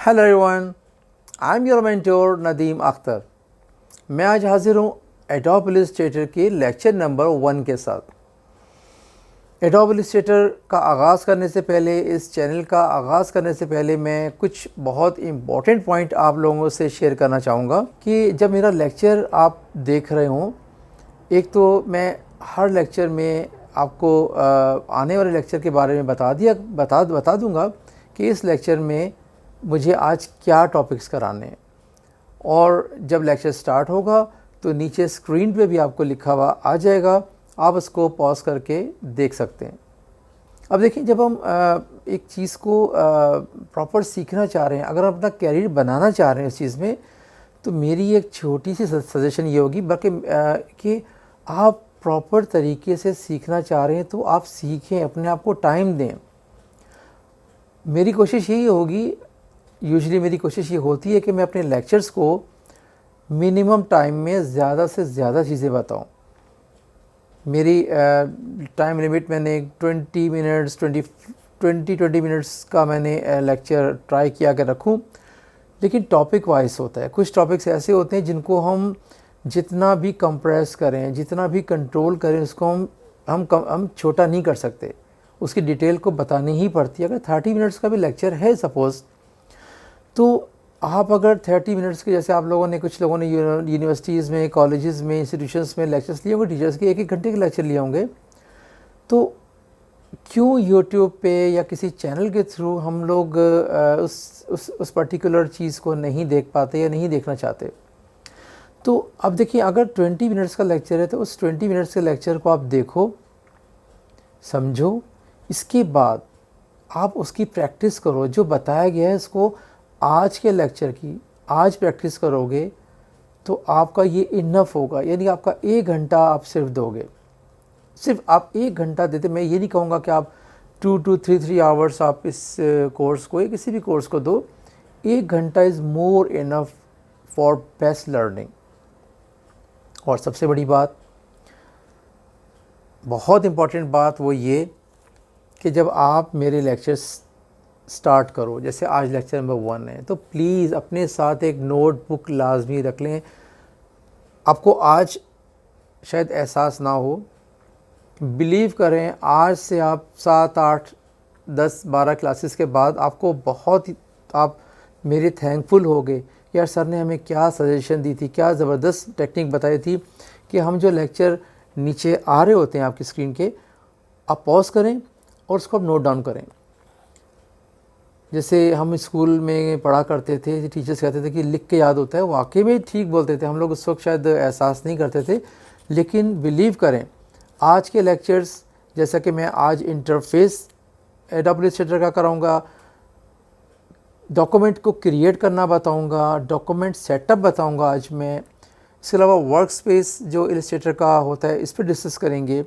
Hello everyone, I am your mentor Nadeem Akhtar. मैं आज हाजिर हूँ एडोब इलस्ट्रेटर के लेक्चर नंबर 1 के साथ। एडोब इलस्ट्रेटर का आगाज़ करने से पहले, इस चैनल का आगाज़ करने से पहले मैं कुछ बहुत इम्पॉर्टेंट पॉइंट आप लोगों से शेयर करना चाहूँगा कि जब मेरा लेक्चर आप देख रहे हों, एक तो मैं हर लेक्चर में आपको आने वाले लेक्चर के बारे में बता दूँगा कि इस लेक्चर में मुझे आज क्या टॉपिक्स कराने हैं, और जब लेक्चर स्टार्ट होगा तो नीचे स्क्रीन पे भी आपको लिखा हुआ आ जाएगा, आप उसको पॉज करके देख सकते हैं। अब देखिए, जब हम एक चीज़ को प्रॉपर सीखना चाह रहे हैं, अगर आप अपना कैरियर बनाना चाह रहे हैं इस चीज़ में, तो मेरी एक छोटी सी सजेशन ये होगी बल्कि कि आप प्रॉपर तरीके से सीखना चाह रहे हैं तो आप सीखें, अपने आप को टाइम दें। मेरी कोशिश यही होगी, यूजुअली मेरी कोशिश ये होती है कि मैं अपने लेक्चर्स को मिनिमम टाइम में ज़्यादा से ज़्यादा चीज़ें बताऊं। मेरी टाइम लिमिट मैंने 20 मिनट्स का मैंने लेक्चर ट्राई किया कि रखूं, लेकिन टॉपिक वाइज होता है। कुछ टॉपिक्स ऐसे होते हैं जिनको हम जितना भी कंप्रेस करें, जितना भी कंट्रोल करें, उसको हम छोटा नहीं कर सकते, उसकी डिटेल को बतानी ही पड़ती है। अगर 30 मिनट्स का भी लेक्चर है सपोज़, तो आप अगर 30 मिनट्स के, जैसे आप लोगों ने, कुछ लोगों ने यूनिवर्सिटीज़ में, कॉलेजेस में, इंस्टीट्यूशंस में लेक्चर्स लिए होंगे, टीचर्स के 1-1 घंटे के लेक्चर लिए होंगे, तो क्यों यूट्यूब पे या किसी चैनल के थ्रू हम लोग उस पर्टिकुलर चीज़ को नहीं देख पाते या नहीं देखना चाहते। तो अब देखिए, अगर 20 मिनट्स का लेक्चर है तो उस 20 मिनट्स के लेक्चर को आप देखो, समझो, इसके बाद आप उसकी प्रैक्टिस करो। जो बताया गया है उसको आज के लेक्चर की आज प्रैक्टिस करोगे तो आपका ये इनफ होगा। यानी आपका 1 घंटा आप सिर्फ दोगे, सिर्फ आप 1 घंटा देते। मैं ये नहीं कहूँगा कि आप 2 to 3 आवर्स आप इस कोर्स को या किसी भी कोर्स को दो। 1 घंटा is more enough for best learning. और सबसे बड़ी बात, बहुत इम्पॉर्टेंट बात, वो ये कि जब आप मेरे लेक्चर्स स्टार्ट करो, जैसे आज लेक्चर नंबर 1 है, तो प्लीज़ अपने साथ एक नोटबुक लाजमी रख लें। आपको आज शायद एहसास ना हो, बिलीव करें, आज से आप 7, 8, 10, 12 क्लासेस के बाद आपको आप मेरे थैंकफुल होगे। यार, सर ने हमें क्या सजेशन दी थी, क्या ज़बरदस्त टेक्निक बताई थी कि हम जो लेक्चर नीचे आ रहे होते हैं आपकी स्क्रीन के, आप पॉज करें और उसको आप नोट डाउन करें। जैसे हम स्कूल में पढ़ा करते थे, टीचर्स कहते थे कि लिख के याद होता है, वाकई में ठीक बोलते थे। हम लोग उस वक्त शायद एहसास नहीं करते थे, लेकिन बिलीव करें, आज के लेक्चर्स, जैसा कि मैं आज इंटरफेस एडोब इलस्ट्रेटर का कराऊंगा, डॉक्यूमेंट को क्रिएट करना बताऊंगा, डॉक्यूमेंट सेटअप बताऊंगा आज मैं। इसके अलावा वर्क स्पेस जो इलस्ट्रेटर का होता है, इस पर डिस्कस करेंगे।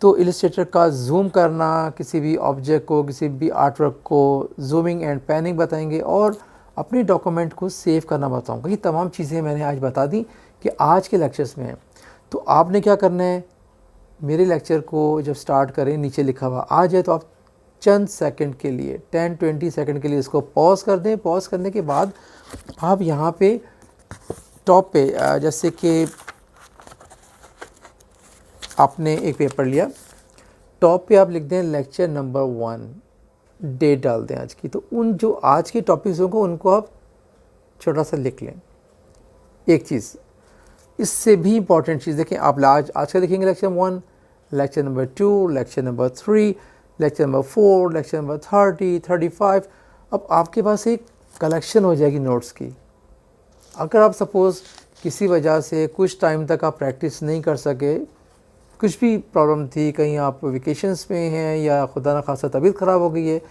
तो इलस्ट्रेटर का जूम करना, किसी भी ऑब्जेक्ट को, किसी भी आर्टवर्क को जूमिंग एंड पैनिंग बताएंगे, और अपने डॉक्यूमेंट को सेव करना बताऊंगा। ये तमाम चीज़ें मैंने आज बता दी कि आज के लेक्चर्स में हैं। तो आपने क्या करना है, मेरे लेक्चर को जब स्टार्ट करें, नीचे लिखा हुआ आ जाए तो आप चंद सेकंड के लिए, 10-20 सेकंड के लिए इसको पॉज कर दें। पॉज करने के बाद आप यहाँ पे टॉप पे, जैसे कि आपने एक पेपर लिया, टॉप पे आप लिख दें लेक्चर नंबर 1, डेट डाल दें आज की। तो उन जो आज के टॉपिक्स होंगे उनको आप छोटा सा लिख लें। एक चीज़, इससे भी इम्पॉर्टेंट चीज़ देखें, आप आज का देखेंगे lecture 1, lecture number 2, lecture number 3, lecture number 4, lecture number 30, 35। अब आपके पास एक कलेक्शन हो जाएगी नोट्स की। अगर आप सपोज़ किसी वजह से कुछ टाइम तक आप प्रैक्टिस नहीं कर सके, कुछ भी प्रॉब्लम थी, कहीं आप वेकेशंस में हैं या खुदा न खासा तबीयत ख़राब हो गई है,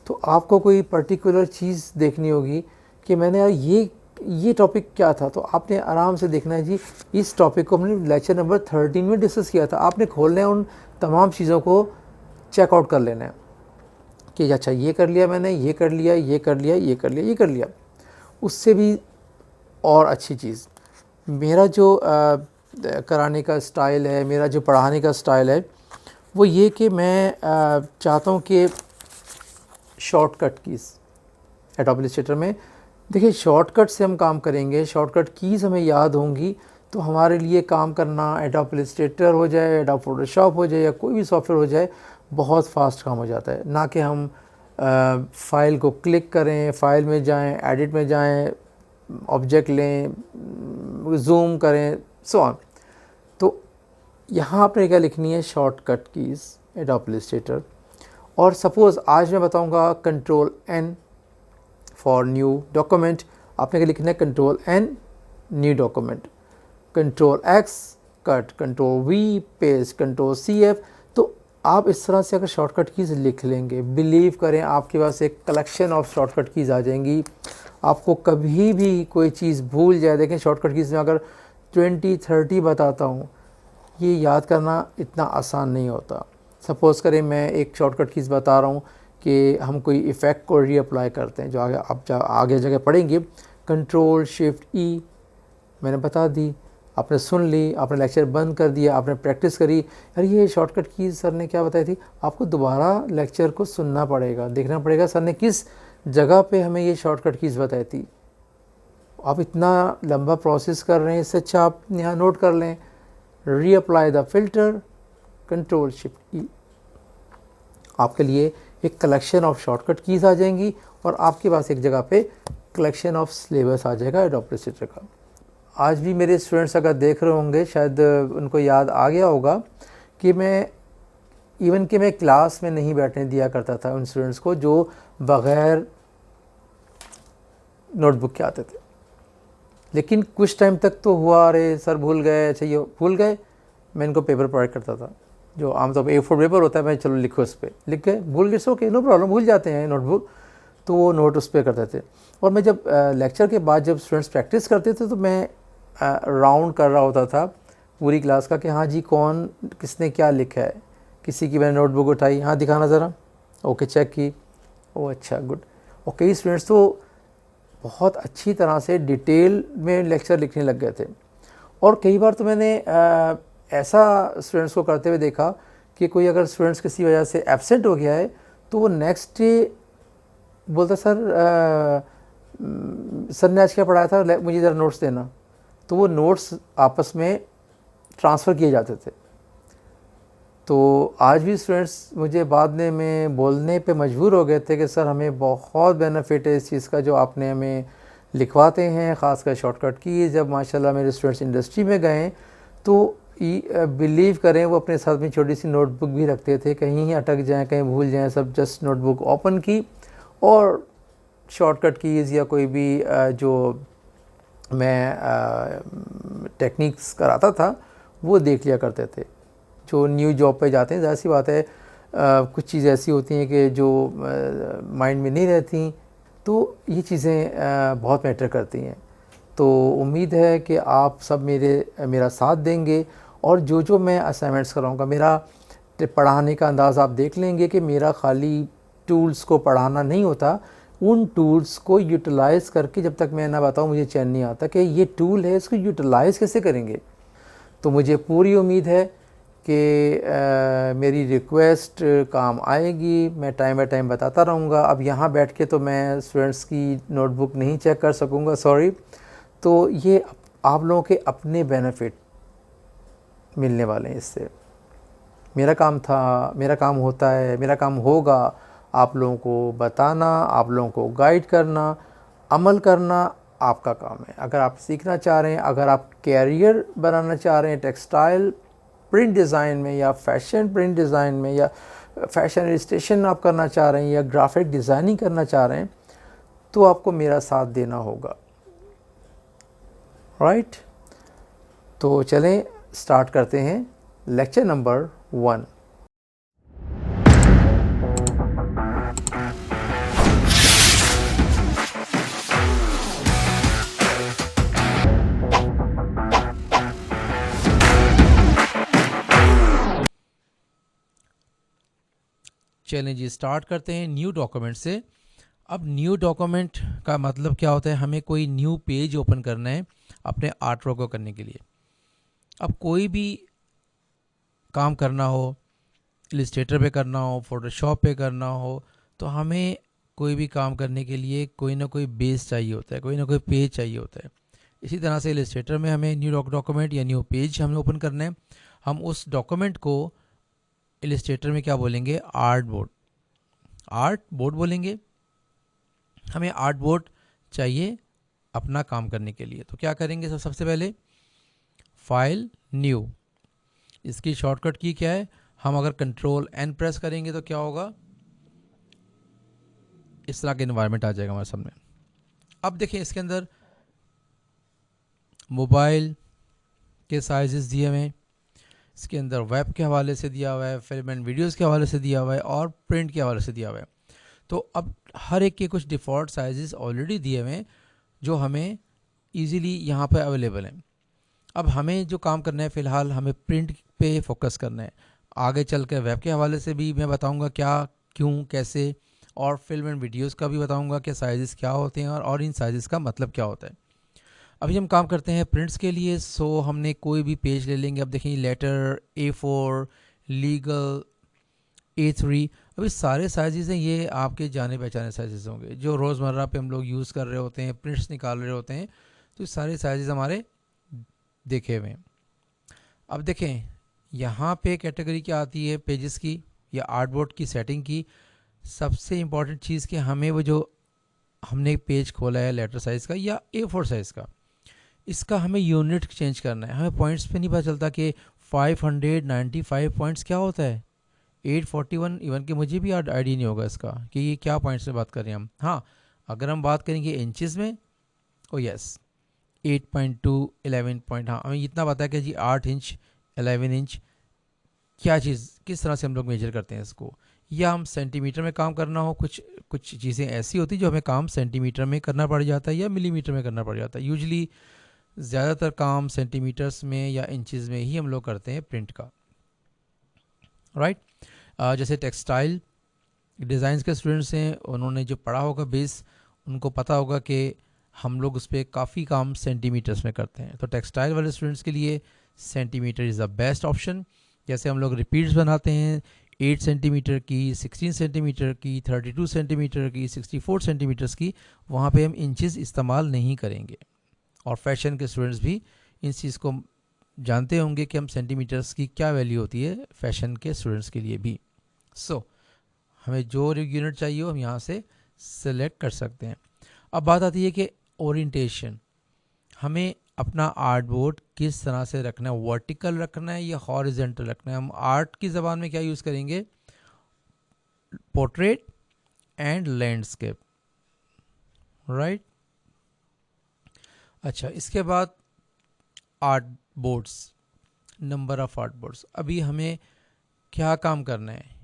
तो आपको कोई पर्टिकुलर चीज़ देखनी होगी कि मैंने यार ये टॉपिक क्या था, तो आपने आराम से देखना है जी, इस टॉपिक को हमने लेक्चर नंबर 13 में डिस्कस किया था। आपने खोलना है, उन तमाम चीज़ों को चेकआउट कर लेना है कि अच्छा, ये कर लिया मैंने, ये कर लिया, ये कर लिया, ये कर लिया, ये कर लिया। उससे भी और अच्छी चीज़, मेरा जो कराने का स्टाइल है, मेरा जो पढ़ाने का स्टाइल है, वो ये कि मैं चाहता हूँ कि शॉर्टकट कीज़, एडोब इलस्ट्रेटर में। देखिए शॉर्टकट से हम काम करेंगे, शॉर्टकट कीज़ हमें याद होंगी तो हमारे लिए काम करना, एडोब इलस्ट्रेटर हो जाए, एडोब फोटोशॉप हो जाए या कोई भी सॉफ्टवेयर हो जाए, बहुत फास्ट काम हो जाता है। ना कि हम फ़ाइल को क्लिक करें, फ़ाइल में जाएं, एडिट में जाएं, ऑब्जेक्ट लें, जूम करें, सो ऑन। तो यहाँ आपने क्या लिखनी है, शॉर्टकट कीज़ एडोब इलस्ट्रेटर। और सपोज़ आज मैं बताऊँगा control N for new document, आपने क्या लिखना है, control N new document, control X cut, control V paste, control CF। तो आप इस तरह से अगर शॉर्टकट कीज़ लिख लेंगे, बिलीव करें आपके पास एक कलेक्शन ऑफ शॉर्टकट कीज़ आ जाएंगी। आपको कभी भी कोई चीज़ भूल जाए, देखें शॉर्टकट कीज़ में अगर 20-30 बताता हूँ, ये याद करना इतना आसान नहीं होता। सपोज़ करें मैं एक शॉर्टकट कीज़ बता रहा हूँ कि हम कोई इफ़ेक्ट को रीअप्लाई करते हैं, जो आगे आप आगे जगह पढ़ेंगे, कंट्रोल शिफ्ट E मैंने बता दी, आपने सुन ली, आपने लेक्चर बंद कर दिया, आपने प्रैक्टिस करी, यार ये शॉर्टकट कीज़ सर ने क्या बताई थी, आपको दोबारा लेक्चर को सुनना पड़ेगा, देखना पड़ेगा सर ने किस जगह पे हमें ये शॉर्टकट कीज़ बताई थी। आप इतना लंबा प्रोसेस कर रहे हैं, इससे अच्छा आप यहाँ नोट कर लें, reapply the filter, control shift E। आपके लिए एक कलेक्शन ऑफ शॉर्टकट कीज़ आ जाएंगी और आपके पास एक जगह पे कलेक्शन ऑफ सिलेबस आ जाएगा एडोब इलस्ट्रेटर का। आज भी मेरे स्टूडेंट्स अगर देख रहे होंगे, शायद उनको याद आ गया होगा कि मैं क्लास में नहीं बैठने दिया करता था उन स्टूडेंट्स को जो बग़ैर नोटबुक के आते थे। लेकिन कुछ टाइम तक तो हुआ, अरे सर भूल गए, अच्छा ये भूल गए, मैं इनको पेपर प्रोवाइड करता था, जो आमतौर पर A4 पेपर होता है, मैं चलो लिखो उस पर, लिख के भूल गए, ओके नो प्रॉब्लम, भूल जाते हैं नोटबुक, तो वो नोट उस पर करते थे। और मैं जब लेक्चर के बाद जब स्टूडेंट्स प्रैक्टिस करते थे तो मैं राउंड कर रहा होता था पूरी क्लास का कि हाँ जी कौन किसने क्या लिखा है, किसी की मैंने नोटबुक उठाई, हाँ दिखाना ज़रा, ओके चेक की, ओ अच्छा गुड। और कई स्टूडेंट्स तो बहुत अच्छी तरह से डिटेल में लेक्चर लिखने लग गए थे। और कई बार तो मैंने ऐसा स्टूडेंट्स को करते हुए देखा कि कोई अगर स्टूडेंट्स किसी वजह से एब्सेंट हो गया है तो वो नेक्स्ट डे बोलता सर ने आज क्या पढ़ाया था, मुझे ज़रा नोट्स देना, तो वो नोट्स आपस में ट्रांसफ़र किए जाते थे। तो आज भी स्टूडेंट्स मुझे बाद में बोलने पे मजबूर हो गए थे कि सर हमें बहुत बेनिफिट है इस चीज़ का जो आपने हमें लिखवाते हैं, ख़ासकर शॉर्टकट की। जब माशाल्लाह मेरे स्टूडेंट्स इंडस्ट्री में गए तो बिलीव करें वो अपने साथ में छोटी सी नोटबुक भी रखते थे, कहीं अटक जाएँ, कहीं भूल जाएँ, सब जस्ट नोटबुक ओपन की और शॉर्टकट कीज़ या कोई भी जो मैं टेक्निक्स कराता था वो देख लिया करते थे। जो न्यू जॉब पे जाते हैं, ज़ाहिर सी बात है कुछ चीज़ें ऐसी होती हैं कि जो माइंड में नहीं रहती, तो ये चीज़ें बहुत मैटर करती हैं। तो उम्मीद है कि आप सब मेरा साथ देंगे और जो मैं असाइनमेंट्स कराऊंगा, मेरा पढ़ाने का अंदाज़ आप देख लेंगे कि मेरा खाली टूल्स को पढ़ाना नहीं होता, उन टूल्स को यूटिलाइज़ करके जब तक मैं ना बताऊँ मुझे चैन नहीं आता कि ये टूल है, इसको यूटिलाइज़ कैसे करेंगे। तो मुझे पूरी उम्मीद है कि मेरी रिक्वेस्ट काम आएगी, मैं टाइम बाय टाइम बताता रहूँगा। अब यहाँ बैठ के तो मैं स्टूडेंट्स की नोटबुक नहीं चेक कर सकूँगा, सॉरी। तो ये आप लोगों के अपने बेनिफिट मिलने वाले हैं इससे। मेरा काम होता है, मेरा काम होगा आप लोगों को बताना, आप लोगों को गाइड करना, अमल करना आपका काम है। अगर आप सीखना चाह रहे हैं, अगर आप कैरियर बनाना चाह रहे हैं टेक्सटाइल प्रिंट डिज़ाइन में या फैशन प्रिंट डिज़ाइन में या फैशन इलस्ट्रेशन आप करना चाह रहे हैं या ग्राफिक डिज़ाइनिंग करना चाह रहे हैं, तो आपको मेरा साथ देना होगा, राइट। तो चलें स्टार्ट करते हैं लेक्चर नंबर 1। चलें जी स्टार्ट करते हैं न्यू डॉक्यूमेंट से। अब न्यू डॉक्यूमेंट का मतलब क्या होता है, हमें कोई न्यू पेज ओपन करना है अपने आर्ट वर्क को करने के लिए। अब कोई भी काम करना हो, इलस्ट्रेटर पे करना हो, फोटोशॉप पे करना हो, तो हमें कोई भी काम करने के लिए कोई ना कोई बेस चाहिए होता है, कोई ना कोई पेज चाहिए होता है। इसी तरह से इलस्ट्रेटर में हमें न्यू डॉक्यूमेंट या न्यू पेज हमें ओपन करना है। हम उस डॉक्यूमेंट को इलस्ट्रेटर में क्या बोलेंगे, आर्ट बोर्ड बोलेंगे। हमें आर्ट बोर्ड चाहिए अपना काम करने के लिए। तो क्या करेंगे, सबसे पहले फाइल न्यू, इसकी शॉर्टकट की क्या है, हम अगर कंट्रोल एन प्रेस करेंगे तो क्या होगा, इस तरह का इन्वायरमेंट आ जाएगा हमारे सामने। अब देखें इसके अंदर मोबाइल के साइजेस दिए हुए हैं, इसके अंदर वेब के हवाले से दिया हुआ है, फिल्म एंड वीडियोस के हवाले से दिया हुआ है और प्रिंट के हवाले से दिया हुआ है। तो अब हर एक के कुछ डिफ़ॉल्ट साइजेस ऑलरेडी दिए हुए हैं जो हमें इजीली यहाँ पर अवेलेबल हैं। अब हमें जो काम करना है फ़िलहाल, हमें प्रिंट पे फोकस करना है। आगे चल कर वेब के हवाले से भी मैं बताऊँगा क्या, क्यों, कैसे, और फिल्म एंड वीडियोस का भी बताऊँगा कि साइजेस क्या होते हैं और इन साइजेस का मतलब क्या होता है। अभी हम काम करते हैं प्रिंट्स के लिए। सो हमने कोई भी पेज ले लेंगे। अब देखें लेटर, A4, लीगल, A3। अभी सारे साइजेस हैं, ये आपके जाने पहचाने साइजेस होंगे जो रोज़मर्रा पे हम लोग यूज़ कर रहे होते हैं, प्रिंट्स निकाल रहे होते हैं। तो ये सारे साइजेस हमारे देखे हुए हैं। अब देखें यहाँ पे कैटेगरी क्या आती है पेजेस की या आर्टबोर्ड की सेटिंग की। सबसे इम्पॉर्टेंट चीज़ कि हमें वो जो हमने पेज खोला है लेटर साइज़ का या A4 साइज़ का, इसका हमें यूनिट चेंज करना है। हमें पॉइंट्स पे नहीं पता चलता कि 595 पॉइंट्स क्या होता है, 841, इवन कि मुझे भी आइडिया नहीं होगा इसका कि ये क्या पॉइंट्स में बात कर रहे हैं हम। हाँ, अगर हम बात करेंगे इंचेस में, ओ यस 8.2, 11 पॉइंट, हाँ हमें इतना पता है कि जी 8 इंच, 11 इंच, क्या चीज़ किस तरह से हम लोग मेजर करते हैं इसको। या हम सेंटीमीटर में काम करना हो, कुछ चीज़ें ऐसी होती जो हमें काम सेंटीमीटर में करना पड़ जाता है या मिलीमीटर में करना पड़ जाता है। यूजली ज़्यादातर काम सेंटीमीटर्स में या इंचेस में ही हम लोग करते हैं प्रिंट का, राइट। जैसे टेक्सटाइल डिज़ाइंस के स्टूडेंट्स हैं, उन्होंने जो पढ़ा होगा बेस, उनको पता होगा कि हम लोग उस पर काफ़ी काम सेंटीमीटर्स में करते हैं। तो टेक्सटाइल वाले स्टूडेंट्स के लिए centimetre is the best option. जैसे हम लोग रिपीट्स बनाते हैं 8 सेंटीमीटर की, 16 सेंटीमीटर की, 32 सेंटीमीटर की, 64 सेंटीमीटर्स की, वहाँ पे हम इंचेस इस्तेमाल नहीं करेंगे। और फैशन के स्टूडेंट्स भी इस चीज़ को जानते होंगे कि हम सेंटीमीटर्स की क्या वैल्यू होती है फैशन के स्टूडेंट्स के लिए भी। सो हमें जो यूनिट चाहिए हो हम यहाँ से सिलेक्ट कर सकते हैं। अब बात आती है कि ओरिएंटेशन, हमें अपना आर्ट बोर्ड किस तरह से रखना है, वर्टिकल रखना है या हॉरिजेंटल रखना है। हम आर्ट की ज़बान में क्या यूज़ करेंगे, पोर्ट्रेट एंड लैंडस्केप, राइट। अच्छा, इसके बाद art boards, number of art boards. अभी हमें क्या काम करना है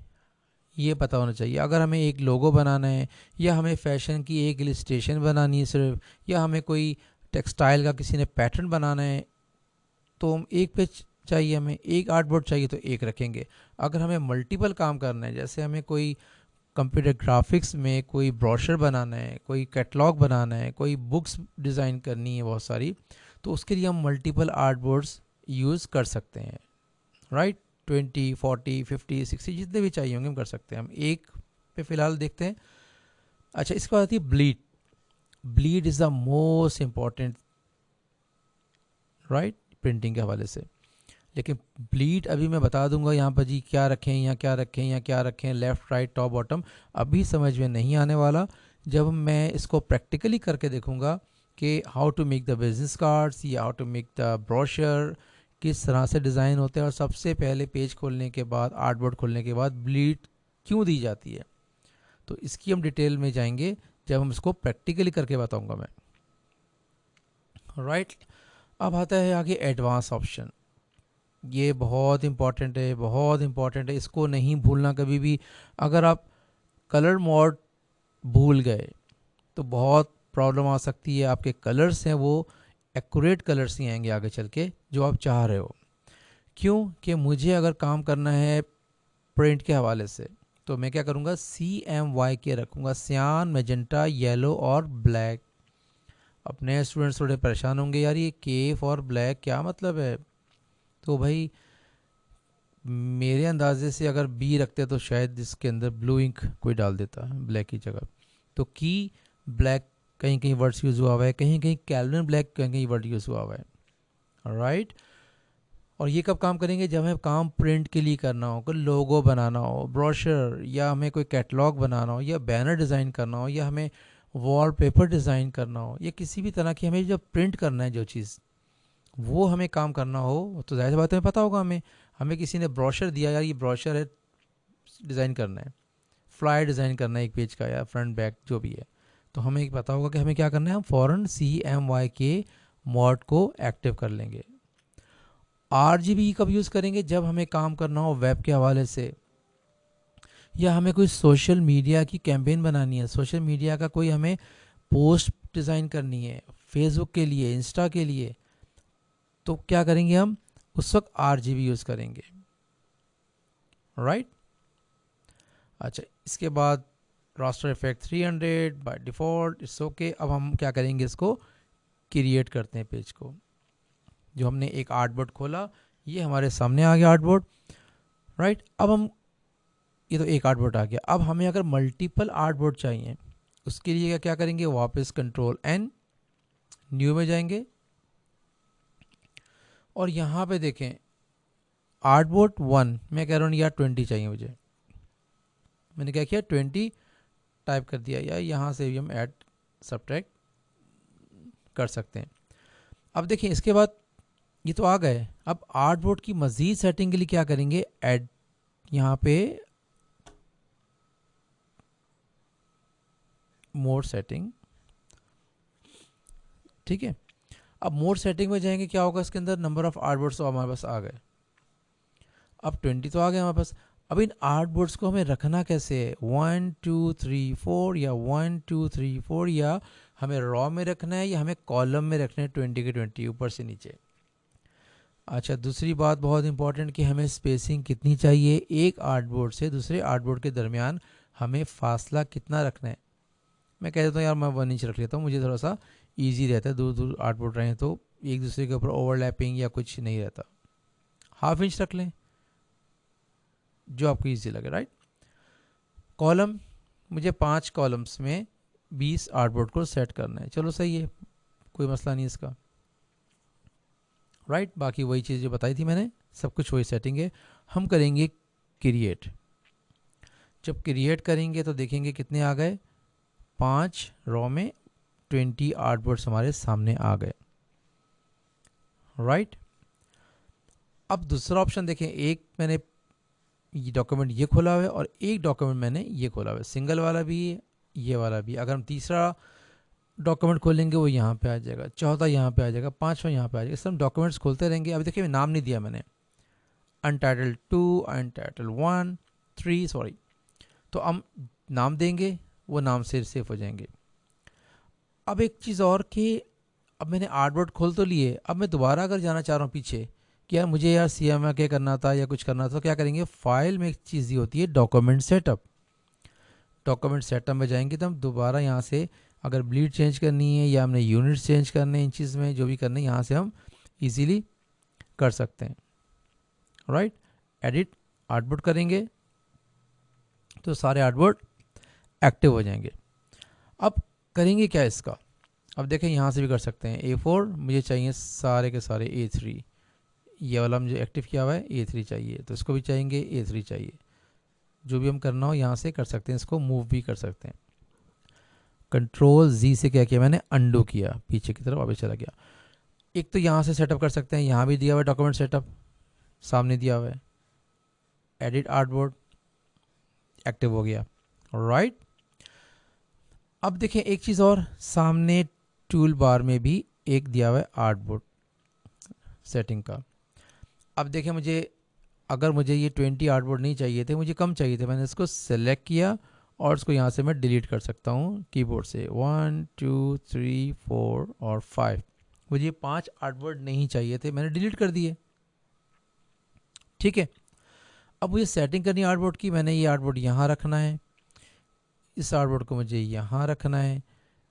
ये पता होना चाहिए। अगर हमें एक लोगो बनाना है या हमें फैशन की एक इलस्ट्रेशन बनानी है सिर्फ, या हमें कोई टेक्सटाइल का किसी ने पैटर्न बनाना है, तो हम एक पेज चाहिए, हमें एक आर्ट बोर्ड चाहिए तो एक रखेंगे। अगर हमें मल्टीपल काम करना है, जैसे हमें कोई कंप्यूटर ग्राफिक्स में कोई ब्रोशर बनाना है, कोई कैटलॉग बनाना है, कोई बुक्स डिज़ाइन करनी है बहुत सारी, तो उसके लिए हम मल्टीपल आर्ट बोर्ड्स यूज़ कर सकते हैं, राइट। 20, 40, 50, 60 जितने भी चाहिए होंगे हम कर सकते हैं। हम एक पे फ़िलहाल देखते हैं। अच्छा, इसके बाद आती है bleed. Bleed is the most important, right, printing के हवाले से। लेकिन ब्लीड अभी मैं बता दूंगा यहाँ पर जी क्या रखें, यहाँ क्या रखें, यहाँ क्या रखें, लेफ़्ट, राइट, टॉप, बॉटम, अभी समझ में नहीं आने वाला। जब मैं इसको प्रैक्टिकली करके देखूंगा कि how to make the business cards या how to make the brochure, किस तरह से डिज़ाइन होते हैं, और सबसे पहले पेज खोलने के बाद, आर्ट बोर्ड खोलने के बाद ब्लीड क्यों दी जाती है, तो इसकी हम डिटेल में जाएंगे जब हम इसको प्रैक्टिकली करके बताऊंगा मैं, राइट। अब आता है आगे एडवांस ऑप्शन। ये बहुत इम्पॉर्टेंट है, बहुत इम्पॉर्टेंट है, इसको नहीं भूलना कभी भी। अगर आप कलर मोड भूल गए तो बहुत प्रॉब्लम आ सकती है। आपके कलर्स हैं वो एक्यूरेट कलर्स नहीं आएंगे आगे चल के जो आप चाह रहे हो। क्यों कि मुझे अगर काम करना है प्रिंट के हवाले से तो मैं क्या करूँगा, CMYK रखूँगा, सियान, मैजेंटा, येलो और ब्लैक। अपने स्टूडेंट्स थोड़े परेशान होंगे, यार ये केफ और ब्लैक क्या मतलब है। तो भाई मेरे अंदाजे से अगर बी रखते तो शायद इसके अंदर ब्लू इंक कोई डाल देता है ब्लैक की जगह। तो की ब्लैक कहीं कहीं वर्ड्स यूज़ हुआ हुआ है, कहीं कहीं कैल्विन ब्लैक कहीं कहीं वर्ड यूज़ हुआ हुआ है, राइट। और ये कब काम करेंगे, जब हमें काम प्रिंट के लिए करना हो, कोई लोगो बनाना हो, ब्रोशर, या हमें कोई कैटलॉग बनाना हो, या बैनर डिज़ाइन करना हो, या हमें वॉलपेपर डिज़ाइन करना हो, या किसी भी तरह की हमें जब प्रिंट करना है जो चीज़, वो हमें काम करना हो, तो जाहिर सी बात है हमें पता होगा। हमें हमें किसी ने ब्रोशर दिया, यार ये ब्रोशर है, डिज़ाइन करना है, फ्लायर डिज़ाइन करना है एक पेज का या फ्रंट बैक जो भी है, तो हमें पता होगा कि हमें क्या करना है। हम फ़ौरन CMYK मॉड को एक्टिव कर लेंगे। RGB कब यूज़ करेंगे, जब हमें काम करना हो वेब के हवाले से, या हमें कोई सोशल मीडिया की कैंपेन बनानी है, सोशल मीडिया का कोई हमें पोस्ट डिज़ाइन करनी है फेसबुक के लिए, इंस्टा के लिए, तो क्या करेंगे हम उस वक्त RGB यूज़ करेंगे, राइट। अच्छा, इसके बाद raster effect 300 by default, it's okay. अब हम क्या करेंगे, इसको क्रिएट करते हैं पेज को। जो हमने एक आर्टबोर्ड खोला, ये हमारे सामने आ गया आर्टबोर्ड, राइट। अब हम, ये तो एक आर्टबोर्ड आ गया। अब हमें अगर मल्टीपल आर्टबोर्ड चाहिए, उसके लिए क्या करेंगे, वापस Ctrl+N, न्यू में जाएंगे, और यहाँ पे देखें आर्टबोर्ड 1, मैं कह रहा हूँ यार 20 चाहिए मुझे, मैंने क्या किया 20 टाइप कर दिया, या यहाँ से भी हम ऐड सब्ट्रैक्ट कर सकते हैं। अब देखिए इसके बाद ये तो आ गए। अब आर्टबोर्ड की मज़ीद सेटिंग के लिए क्या करेंगे, ऐड, यहाँ पे मोर सेटिंग, ठीक है। अब मोर सेटिंग में जाएंगे, क्या होगा इसके अंदर, नंबर ऑफ आर्टबोर्ड्स तो हमारे पास आ गए। अब 20 तो आ गए हमारे पास। अब इन आर्टबोर्ड्स को हमें रखना कैसे है, 1 2 3 4, या 1 2 3 4, या हमें रॉ में रखना है, या हमें कॉलम में रखना है 20 के 20 ऊपर से नीचे। अच्छा, दूसरी बात बहुत इंपॉर्टेंट कि हमें स्पेसिंग कितनी चाहिए, एक आर्टबोर्ड से दूसरे आर्टबोर्ड के दरमियान हमें फासला कितना रखना है। मैं कह देता हूँ यार मैं 1 इंच रख लेता हूँ, मुझे थोड़ा सा ईजी रहता है, दूर दूर आर्टबोर्ड रहें तो एक दूसरे के ऊपर ओवरलैपिंग या कुछ नहीं रहता। ½ इंच रख लें, जो आपको ईजी लगे, राइट। कॉलम, मुझे 5 कॉलम्स में 20 आर्टबोर्ड को सेट करना है, चलो सही है, कोई मसला नहीं इसका, राइट। बाकी वही चीज़ जो बताई थी मैंने, सब कुछ वही सेटिंग है। हम करेंगे क्रिएट। जब क्रिएट करेंगे तो देखेंगे कितने आ गए, 5 रॉ में 20 आर्टबोर्ड्स हमारे सामने आ गए, राइट। अब दूसरा ऑप्शन देखें, एक मैंने ये डॉक्यूमेंट ये खोला हुआ है, और एक डॉक्यूमेंट मैंने ये खोला हुआ है, सिंगल वाला भी ये वाला भी। अगर हम तीसरा डॉक्यूमेंट खोलेंगे वो यहाँ पे आ जाएगा, चौथा यहाँ पे आ जाएगा, पांचवा यहाँ पे आ जाएगा। इस हम डॉक्यूमेंट्स खोलते रहेंगे। अभी देखिए नाम नहीं दिया मैंने, अनटाइटल 2, अनटाइटल 1 3, सॉरी, तो हम नाम देंगे, वो नाम से सेव हो जाएंगे। अब एक चीज़ और कि अब मैंने आर्टबोर्ड खोल तो लिए, अब मैं दोबारा अगर जाना चाह रहा हूँ पीछे कि यार मुझे यार CMYK करना था या कुछ करना था, तो क्या करेंगे, फाइल में एक चीज़ दी होती है डॉक्यूमेंट सेटअप। डॉक्यूमेंट सेटअप में जाएंगे तो हम दोबारा यहाँ से अगर ब्लीड चेंज करनी है या हमने यूनिट्स चेंज करने हैं, इंचज़ में जो भी करने हैं, यहाँ से हम इजीली कर सकते हैं, राइट। एडिट आर्टबोर्ड करेंगे तो सारे आर्टबोर्ड एक्टिव हो जाएंगे। अब करेंगे क्या इसका, अब देखें यहाँ से भी कर सकते हैं। A4 मुझे चाहिए सारे के सारे A3, ये वाला मुझे एक्टिव किया हुआ है A3 चाहिए, तो इसको भी चाहेंगे A3 चाहिए। जो भी हम करना हो यहाँ से कर सकते हैं, इसको मूव भी कर सकते हैं। Ctrl+Z से क्या किया मैंने, अंडू किया, पीछे की तरफ वापस चला गया। एक तो यहाँ से सेटअप कर सकते हैं, यहाँ भी दिया हुआ है डॉक्यूमेंट सेटअप, सामने दिया हुआ है, एडिट आर्टबोर्ड, एक्टिव हो गया, राइट। अब देखें एक चीज़ और, सामने टूल बार में भी एक दिया हुआ है आर्टबोर्ड सेटिंग का। अब देखें मुझे, अगर मुझे ये 20 आर्टबोर्ड नहीं चाहिए थे, मुझे कम चाहिए थे, मैंने इसको सेलेक्ट किया और इसको यहाँ से मैं डिलीट कर सकता हूँ कीबोर्ड से। 1 2 3 4 और 5, मुझे 5 आर्टबोर्ड नहीं चाहिए थे, मैंने डिलीट कर दिए, ठीक है। अब मुझे सेटिंग करनी है आर्टबोर्ड की, मैंने ये आर्टबोर्ड यहाँ रखना है, इस आर्टबोर्ड को मुझे यहाँ रखना है,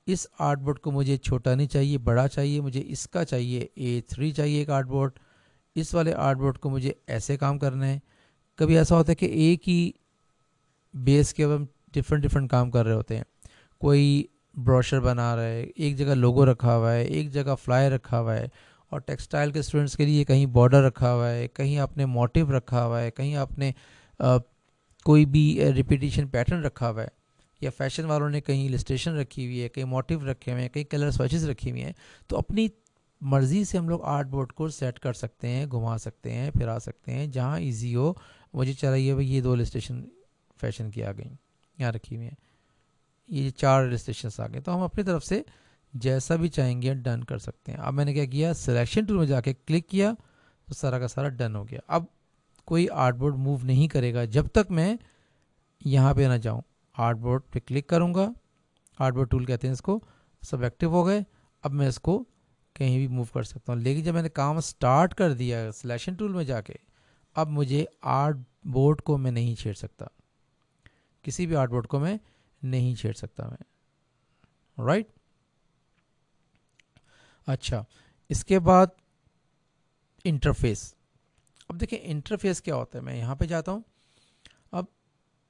इस आर्टबोर्ड को मुझे छोटा नहीं चाहिए, बड़ा चाहिए, मुझे इसका चाहिए A3 चाहिए एक आर्टबोर्ड। इस वाले आर्टबोर्ड को मुझे ऐसे काम करना है। कभी ऐसा होता है कि एक ही बेस के हम डिफरेंट काम कर रहे होते हैं, कोई ब्रोशर बना रहा है, एक जगह लोगो रखा हुआ है, एक जगह फ्लायर रखा हुआ है, और टेक्सटाइल के स्टूडेंट्स के लिए कहीं बॉर्डर रखा हुआ है, कहीं आपने मोटिव रखा हुआ है, कहीं आपने कोई भी रिपीटिशन पैटर्न रखा हुआ है, या फैशन वालों ने कहीं इलस्ट्रेशन रखी हुई है, कहीं मोटिव रखे हुए हैं, कहीं कलर स्वैचेस रखी हुई हैं, तो अपनी मर्ज़ी से हम लोग आर्ट बोर्ड को सेट कर सकते हैं, घुमा सकते हैं, फिरा सकते हैं, जहाँ इजी हो। मुझे चाहिए भाई ये 2 इलस्ट्रेशन फैशन की आ गई, यहाँ रखी हुई हैं, ये 4 इलस्ट्रेशंस आ गए, तो हम अपनी तरफ से जैसा भी चाहेंगे डन कर सकते हैं। अब मैंने क्या किया, सिलेक्शन टूल में जाके क्लिक किया तो सारा का सारा डन हो गया। अब कोई आर्ट बोर्ड मूव नहीं करेगा जब तक मैं यहाँ पे ना जाऊँ। आर्ट बोर्ड पे क्लिक करूँगा, आर्ट बोर्ड टूल कहते हैं इसको, सब एक्टिव हो गए। अब मैं इसको कहीं भी मूव कर सकता हूँ, लेकिन जब मैंने काम स्टार्ट कर दिया सिलेक्शन टूल में जाके, अब मुझे आर्ट बोर्ड को मैं नहीं छेड़ सकता, किसी भी आर्ट बोर्ड को मैं नहीं छेड़ सकता मैं, राइट। अच्छा, इसके बाद इंटरफेस। अब देखिए इंटरफेस क्या होता है, मैं यहाँ पे जाता हूँ। अब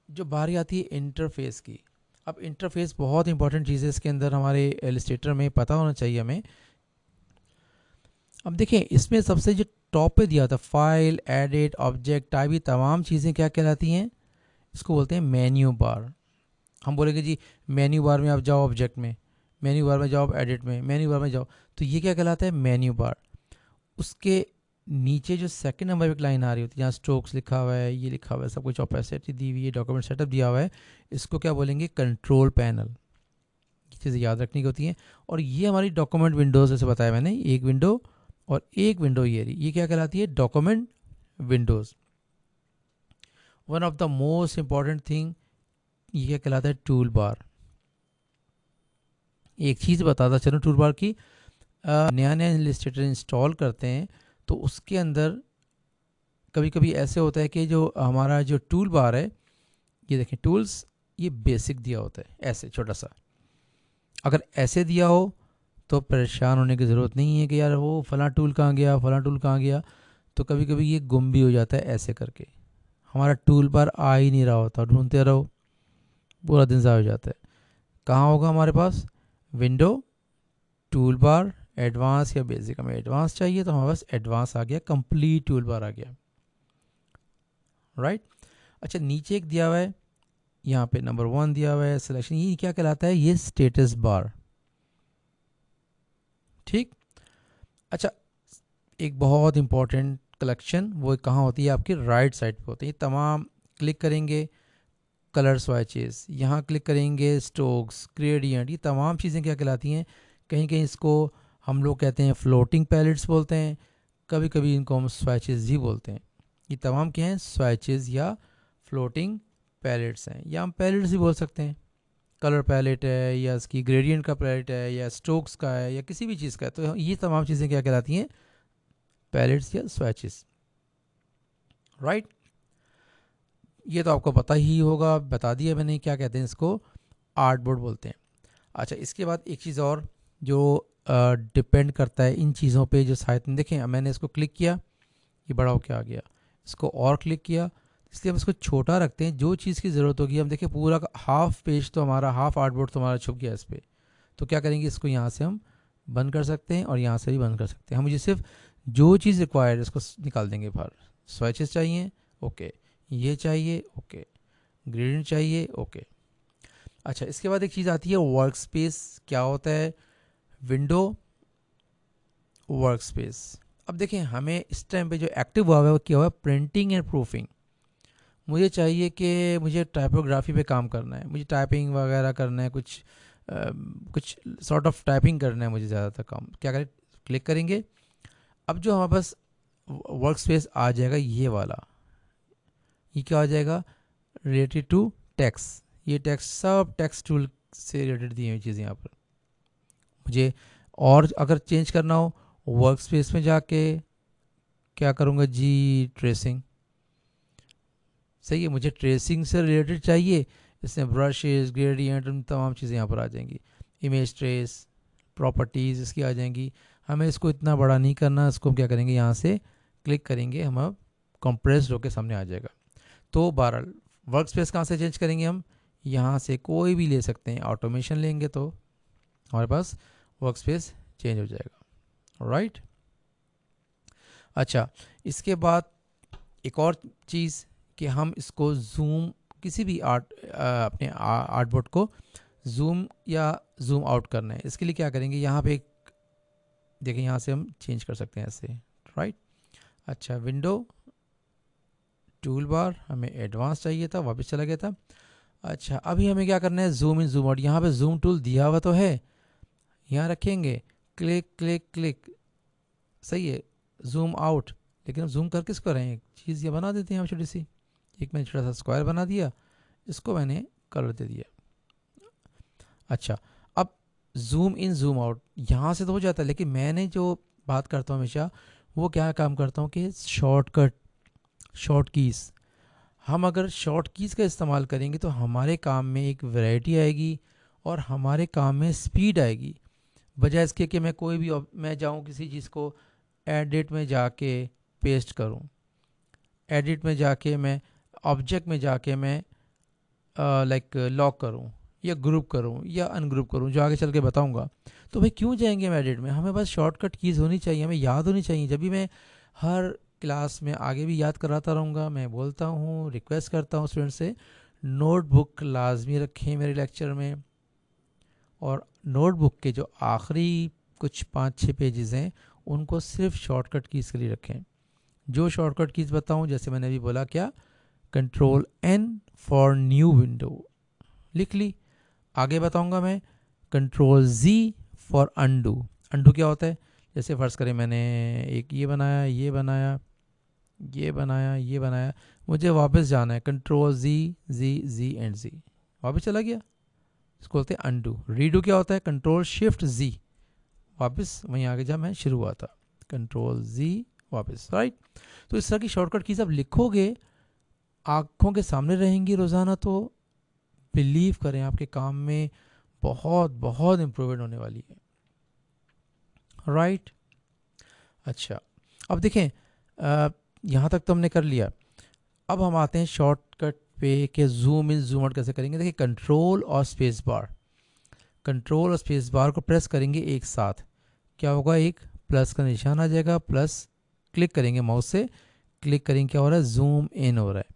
जो बारी आती है इंटरफेस की, अब इंटरफेस बहुत इंपॉर्टेंट चीज़ है इसके अंदर, हमारे इलस्ट्रेटर में पता होना चाहिए हमें। अब देखिए इसमें सबसे जो टॉप पे दिया था फाइल, एडिट, ऑब्जेक्ट टाइप, ये तमाम चीज़ें क्या कहलाती हैं, इसको बोलते हैं मेन्यू बार। हम बोलेंगे जी मेन्यू बार में आप जाओ ऑब्जेक्ट में, मेन्यू बार में जाओ एडिट में, मेन्यू बार में जाओ, तो ये क्या कहलाता है, मेन्यू बार। उसके नीचे जो सेकंड नंबर एक लाइन आ रही होती है, जहाँ स्ट्रोक्स लिखा हुआ है, ये लिखा हुआ है, सब कुछ ऑपेसिटी दी हुई है, डॉक्यूमेंट सेटअप दिया हुआ है, इसको क्या बोलेंगे, कंट्रोल पैनल। ये चीज़ें याद रखने की होती हैं। और ये हमारी डॉक्यूमेंट विंडोज़, जैसे बताया मैंने, एक विंडो और एक विंडो ये रही, ये क्या कहलाती है, document Windows. One of the most important thing, ये क्या कहलाता है, टूल बार। एक चीज़ बताता चलो टूल बार की, नया नया इलस्ट्रेटर इंस्टॉल करते हैं तो उसके अंदर कभी कभी ऐसे होता है कि जो हमारा जो टूल बार है, ये देखें टूल्स, ये बेसिक दिया होता है ऐसे छोटा सा। अगर ऐसे दिया हो तो परेशान होने की ज़रूरत नहीं है कि यार वो फलां टूल कहाँ गया, फलां टूल कहाँ गया, तो कभी कभी ये गुम भी हो जाता है ऐसे करके, हमारा टूल बार आ ही नहीं रहा होता, ढूंढते रहो, पूरा दिन ज़ाया हो जाता है। कहाँ होगा हमारे पास, विंडो, टूल बार, एडवांस या बेसिक, हमें एडवांस चाहिए तो हमारे पास एडवांस आ गया, कंप्लीट टूल बार आ गया, राइट। अच्छा, नीचे एक दिया हुआ है, यहाँ पे नंबर 1 दिया हुआ है सिलेक्शन, ये क्या कहलाता है, ये स्टेटस बार, ठीक। अच्छा, एक बहुत इंपॉर्टेंट कलेक्शन वो कहाँ होती है, आपकी राइट साइड पे होती है। तमाम क्लिक करेंगे, कलर स्वैचेस, यहाँ क्लिक करेंगे, स्ट्रोक्स, ग्रेडियंट, ये तमाम चीज़ें क्या कहलाती हैं, कहीं कहीं इसको हम लोग कहते हैं फ्लोटिंग पैलेट्स बोलते हैं, कभी कभी इनको हम स्वैचेस भी बोलते हैं। ये तमाम क्या हैं, स्वैचेस या फ्लोटिंग पैलेट्स हैं, या हम पैलेट्स भी बोल सकते हैं। कलर पैलेट है, या इसकी ग्रेडियंट का पैलेट है, या स्ट्रोक्स का है, या किसी भी चीज़ का है, तो ये तमाम चीज़ें क्या कहलाती हैं, पैलेट्स या स्वैचेस, राइट। ये तो आपको पता ही होगा, बता दिया मैंने क्या कहते हैं इसको, आर्ट बोर्ड बोलते हैं। अच्छा, इसके बाद एक चीज़ और जो डिपेंड करता है इन चीज़ों पे, जो साइट में देखें, मैंने इसको क्लिक किया, ये बड़ा होके आ गया, इसको और क्लिक किया, इसलिए हम इसको छोटा रखते हैं, जो चीज़ की ज़रूरत होगी। हम देखें पूरा हाफ पेज तो हमारा, हाफ आर्ट बोर्ड तो हमारा छुप गया इस पर, तो क्या करेंगे, इसको यहाँ से हम बंद कर सकते हैं और यहाँ से भी बंद कर सकते हैं। हम मुझे सिर्फ जो चीज़ रिक्वायर्ड है इसको निकाल देंगे बाहर। स्वैचेस चाहिए, ओके, ये चाहिए, ओके, ग्रेडियंट चाहिए, ओके। अच्छा, इसके बाद एक चीज़ आती है वर्क स्पेस। क्या होता है, विंडो, वर्क स्पेस। अब देखें हमें इस टाइम पे जो एक्टिव हुआ है वो क्या हुआ है, प्रिंटिंग एंड प्रूफिंग। मुझे चाहिए कि मुझे टाइपोग्राफी पे काम करना है, मुझे टाइपिंग वगैरह करना है, कुछ सॉर्ट ऑफ टाइपिंग करना है मुझे ज़्यादातर काम। क्या करें, क्लिक करेंगे, अब जो हमारे पास वर्क स्पेस आ जाएगा ये वाला, ये क्या आ जाएगा, रिलेटेड टू टेक्स्ट। ये टेक्स्ट सब टेक्स्ट टूल से रिलेटेड दी हुई चीज़ें यहाँ पर। मुझे और अगर चेंज करना हो, वर्क स्पेस में जाके क्या करूँगा जी, ट्रेसिंग। सही है, मुझे ट्रेसिंग से रिलेटेड चाहिए, इसमें ब्रशेस, ग्रेडियंट, तमाम चीज़ें यहाँ पर आ जाएंगी। इमेज ट्रेस, प्रॉपर्टीज़ इसकी आ जाएंगी। हमें इसको इतना बड़ा नहीं करना, इसको हम क्या करेंगे, यहाँ से क्लिक करेंगे, हम अब कंप्रेस्ड होकर सामने आ जाएगा। तो बहरहाल वर्क स्पेस कहाँ से चेंज करेंगे हम, यहाँ से कोई भी ले सकते हैं, ऑटोमेशन लेंगे तो हमारे पास वर्क स्पेस चेंज हो जाएगा, राइट। अच्छा, इसके बाद एक और चीज़ कि हम इसको जूम, किसी भी अपने आर्टबोर्ड को जूम या जूम आउट करना है। इसके लिए क्या करेंगे, यहाँ पे एक देखिए, यहाँ से हम चेंज कर सकते हैं ऐसे, राइट। अच्छा, विंडो, टूल बार, हमें एडवांस चाहिए था, वापस चला गया था। अच्छा, अभी हमें क्या करना है, जूम इन जूम आउट। यहाँ पे जूम टूल दिया हुआ तो है, यहाँ रखेंगे, क्लिक क्लिक क्लिक, सही है, जूम आउट। लेकिन हम जूम कर किसको रहे हैं, एक चीज़ ये बना देते हैं हम छोटी सी, एक मैंने छोटा सा स्क्वायर बना दिया, इसको मैंने कलर दे दिया। अच्छा, अब जूम इन जूम आउट यहाँ से तो हो जाता है, लेकिन मैंने जो बात करता हूँ हमेशा, वो क्या काम करता हूँ कि शॉर्टकट, शॉर्ट कीज़। हम अगर शॉर्ट कीज़ का इस्तेमाल करेंगे तो हमारे काम में एक वैरायटी आएगी और हमारे काम में स्पीड आएगी, बजाय इसके कि मैं कोई भी मैं जाऊँ किसी चीज़ को एडिट में जाके पेस्ट करूँ, एडिट में जाके मैं ऑब्जेक्ट में जाके मैं लाइक लॉक करूँ या ग्रुप करूँ या अनग्रुप करूँ, जो आगे चल के बताऊँगा। तो भाई क्यों जाएंगे हम एडिट में, हमें बस शॉर्टकट कीज़ होनी चाहिए, हमें याद होनी चाहिए। जब भी मैं हर क्लास में आगे भी याद कराता रहूँगा, मैं बोलता हूँ, रिक्वेस्ट करता हूँ स्टूडेंट से, नोटबुक लाजमी रखें मेरे लेक्चर में, और नोटबुक के जो आखिरी कुछ 5-6 पेजेस हैं उनको सिर्फ शॉर्टकट कीज़ के लिए रखें। जो शॉर्टकट कीज़ बताऊँ, जैसे मैंने अभी बोला, क्या, control N for new window लिख ली। आगे बताऊंगा मैं, control Z for undo. Undo क्या होता है, जैसे फ़र्ज़ करें मैंने एक ये बनाया, ये बनाया, ये बनाया, ये बनाया, मुझे वापस जाना है, control Z Z Z and Z, वापस चला गया, इसको बोलते हैं अंडू। रीडू क्या होता है, कंट्रोल शिफ्ट Z, वापस वहीं आगे जहाँ मैं शुरू हुआ था, कंट्रोल Z वापस, राइट। तो इस तरह की शॉर्टकट कीज़ आप लिखोगे, आँखों के सामने रहेंगी रोज़ाना, तो बिलीव करें आपके काम में बहुत बहुत इम्प्रूवमेंट होने वाली है, राइट। अच्छा, अब देखें, यहाँ तक तो हमने कर लिया। अब हम आते हैं शॉर्टकट पे कि जूम इन जूम आउट कैसे करेंगे। देखिए, कंट्रोल और स्पेस बार, कंट्रोल और स्पेस बार को प्रेस करेंगे एक साथ, क्या होगा, एक प्लस का निशान आ जाएगा, प्लस क्लिक करेंगे माउस से, क्लिक करेंगे, क्या हो रहा है, जूम इन हो रहा है।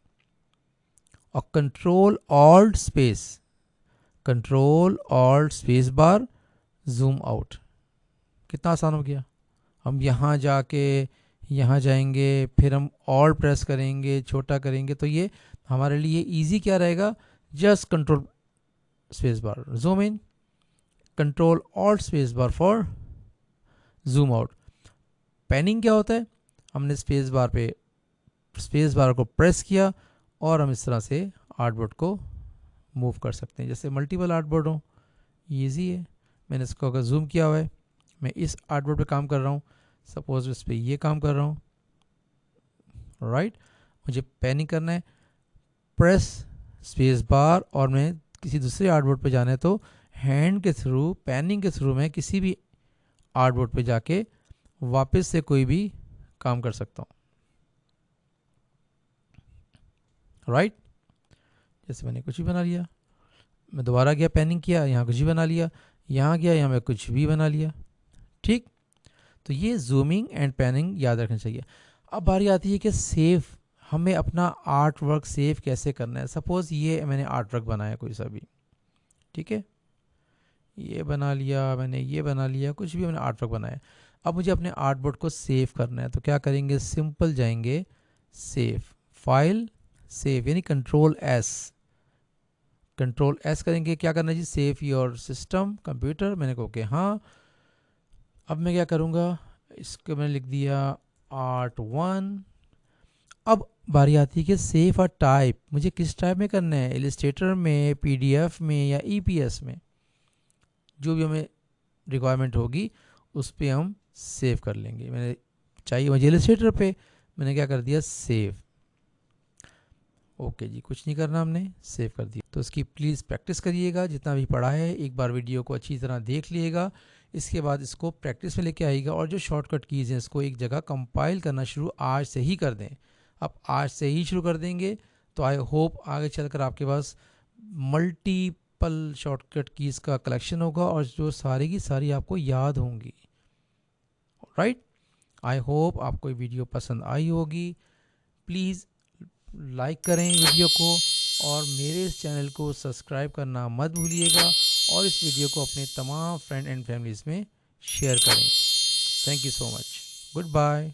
और control alt space, control alt space bar, zoom out. कितना आसान हो गया। हम यहाँ जाके यहाँ जाएंगे, फिर हम ऑल्ट प्रेस करेंगे, छोटा करेंगे, तो ये हमारे लिए इजी क्या रहेगा, just control space bar zoom in, control alt space bar for zoom out. Panning क्या होता है, हमने स्पेस बार को प्रेस किया और हम इस तरह से आर्टबोर्ड को मूव कर सकते हैं, जैसे मल्टीपल आर्टबोर्ड हो, ईजी है। मैंने इसको अगर जूम किया हुआ है, मैं इस आर्टबोर्ड पे काम कर रहा हूँ, सपोज इस पे ये काम कर रहा हूँ, राइट। मुझे पैनिंग करना है, प्रेस स्पेस बार, और मैं किसी दूसरे आर्टबोर्ड पे जाना है तो हैंड के थ्रू, पैनिंग के थ्रू मैं किसी भी आर्टबोर्ड पे जाके वापस से कोई भी काम कर सकता हूँ, राइट। जैसे मैंने कुछ भी बना लिया, मैं दोबारा गया, पैनिंग किया, यहाँ कुछ भी बना लिया, यहाँ गया, यहाँ मैं कुछ भी बना लिया, ठीक। तो ये जूमिंग एंड पैनिंग याद रखना चाहिए। अब बारी आती है कि सेव, हमें अपना आर्ट वर्क सेव कैसे करना है। सपोज़ ये मैंने आर्ट वर्क बनाया कोई सा भी, ठीक है, ये बना लिया मैंने, ये बना लिया, कुछ भी मैंने आर्ट वर्क बनाया। अब मुझे अपने आर्ट बोर्ड को सेव करना है, तो क्या करेंगे, सिंपल जाएंगे, सेव, फाइल, सेव, यानी कंट्रोल एस करेंगे। क्या करना है जी, सेव योर सिस्टम कंप्यूटर, मैंने कहा ओके, हाँ। अब मैं क्या करूँगा, इसको मैंने लिख दिया आर्ट1। अब बारी आती है कि सेव अ टाइप, मुझे किस टाइप में करना है, इलस्ट्रेटर में, पीडीएफ में, या ईपीएस में, जो भी हमें रिक्वायरमेंट होगी उस पर हम सेव कर लेंगे। मैंने चाहिए मुझे इलस्ट्रेटर पे, मैंने क्या कर दिया, सेव, ओके जी, कुछ नहीं करना, हमने सेव कर दिया। तो इसकी प्लीज़ प्रैक्टिस करिएगा, जितना भी पढ़ा है एक बार वीडियो को अच्छी तरह देख लीजिएगा, इसके बाद इसको प्रैक्टिस में लेके आइएगा, और जो शॉर्टकट कीज़ हैं इसको एक जगह कंपाइल करना शुरू आज से ही कर दें। आप आज से ही शुरू कर देंगे तो आई होप आगे चलकर आपके पास मल्टीपल शॉर्टकट कीज़ का कलेक्शन होगा और जो सारी की सारी आपको याद होंगी। राइट, आई होप आपको ये वीडियो पसंद आई होगी। प्लीज़ लाइक करें वीडियो को और मेरे इस चैनल को सब्सक्राइब करना मत भूलिएगा और इस वीडियो को अपने तमाम फ्रेंड एंड फैमिलीज़ में शेयर करें। Thank you so much. Good bye.